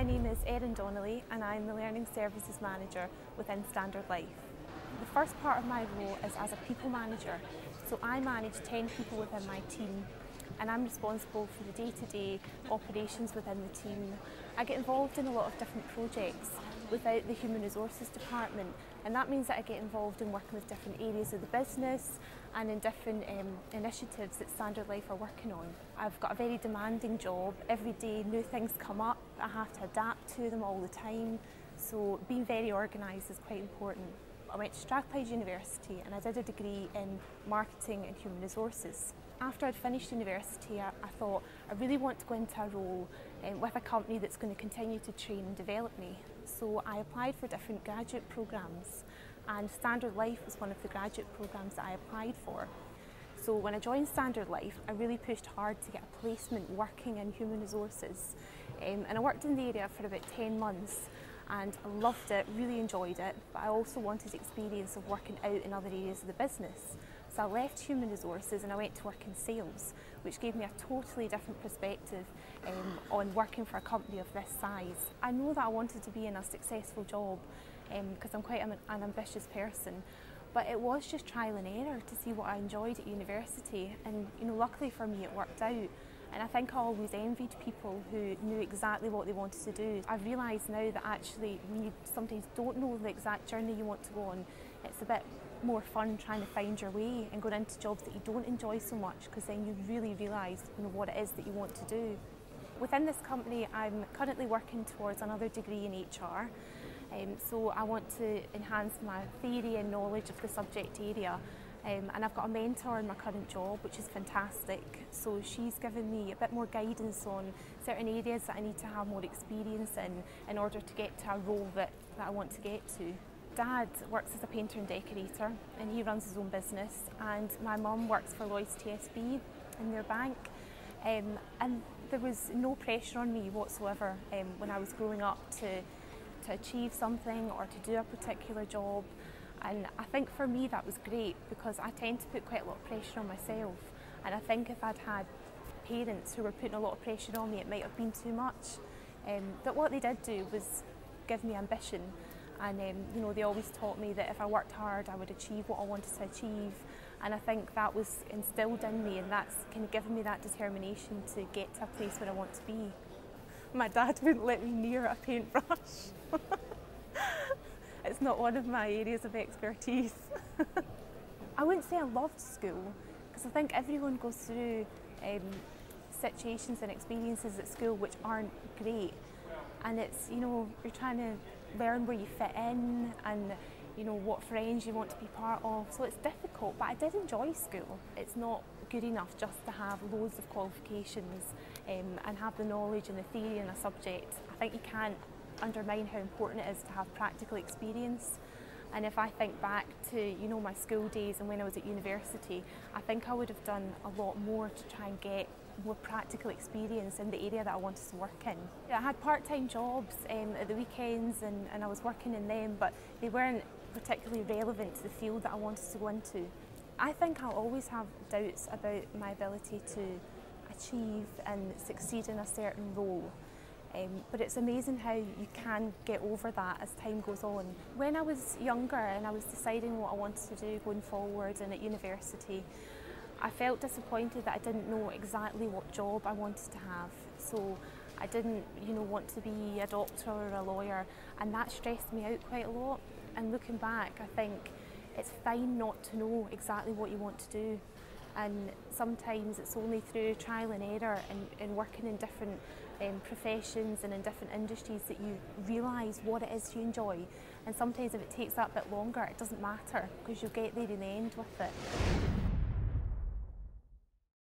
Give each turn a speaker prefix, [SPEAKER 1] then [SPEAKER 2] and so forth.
[SPEAKER 1] My name is Erin and I'm the Learning Services Manager within Standard Life. The first part of my role is as a people manager. So I manage 10 people within my team and I'm responsible for the day-to-day operations within the team. I get involved in a lot of different projects without the Human Resources Department, and that means that I get involved in working with different areas of the business and in different initiatives that Standard Life are working on. I've got a very demanding job. Every day new things come up, I have to adapt to them all the time, so being very organised is quite important. I went to Strathclyde University and I did a degree in marketing and human resources. After I'd finished university, I thought I really want to go into a role with a company that's going to continue to train and develop me. So I applied for different graduate programmes, and Standard Life was one of the graduate programmes that I applied for. So when I joined Standard Life, I really pushed hard to get a placement working in human resources. And I worked in the area for about 10 months. And I loved it, really enjoyed it, but I also wanted experience of working out in other areas of the business. So I left human resources and I went to work in sales, which gave me a totally different perspective on working for a company of this size. I know that I wanted to be in a successful job because I'm quite an ambitious person, but it was just trial and error to see what I enjoyed at university, and luckily for me it worked out. And I think I always envied people who knew exactly what they wanted to do. I've realised now that actually when you sometimes don't know the exact journey you want to go on, it's a bit more fun trying to find your way and going into jobs that you don't enjoy so much, because then you really realise what it is that you want to do. Within this company, I'm currently working towards another degree in HR. So I want to enhance my theory and knowledge of the subject area. And I've got a mentor in my current job, which is fantastic. So she's given me a bit more guidance on certain areas that I need to have more experience in order to get to a role that I want to get to. Dad works as a painter and decorator and he runs his own business, and my mum works for Lloyds TSB in their bank. And there was no pressure on me whatsoever when I was growing up to achieve something or to do a particular job. And I think for me that was great, because I tend to put quite a lot of pressure on myself, and I think if I'd had parents who were putting a lot of pressure on me, it might have been too much. But what they did do was give me ambition, and they always taught me that if I worked hard I would achieve what I wanted to achieve, and I think that was instilled in me, and that's kind of given me that determination to get to a place where I want to be. My dad wouldn't let me near a paintbrush. It's not one of my areas of expertise. I wouldn't say I loved school, because I think everyone goes through situations and experiences at school which aren't great, and it's you're trying to learn where you fit in and what friends you want to be part of, so it's difficult, but I did enjoy school. It's not good enough just to have loads of qualifications and have the knowledge and the theory in a subject. I think you can't undermine how important it is to have practical experience. And if I think back to my school days and when I was at university, I think I would have done a lot more to try and get more practical experience in the area that I wanted to work in. I had part-time jobs at the weekends and I was working in them, but they weren't particularly relevant to the field that I wanted to go into. I think I'll always have doubts about my ability to achieve and succeed in a certain role. But it's amazing how you can get over that as time goes on. When I was younger and I was deciding what I wanted to do going forward and at university, I felt disappointed that I didn't know exactly what job I wanted to have. So I didn't want to be a doctor or a lawyer, and that stressed me out quite a lot. And looking back, I think it's fine not to know exactly what you want to do. And sometimes it's only through trial and error and working in different professions and in different industries that you realise what it is you enjoy. And sometimes if it takes that bit longer, it doesn't matter, because you'll get there in the end with it.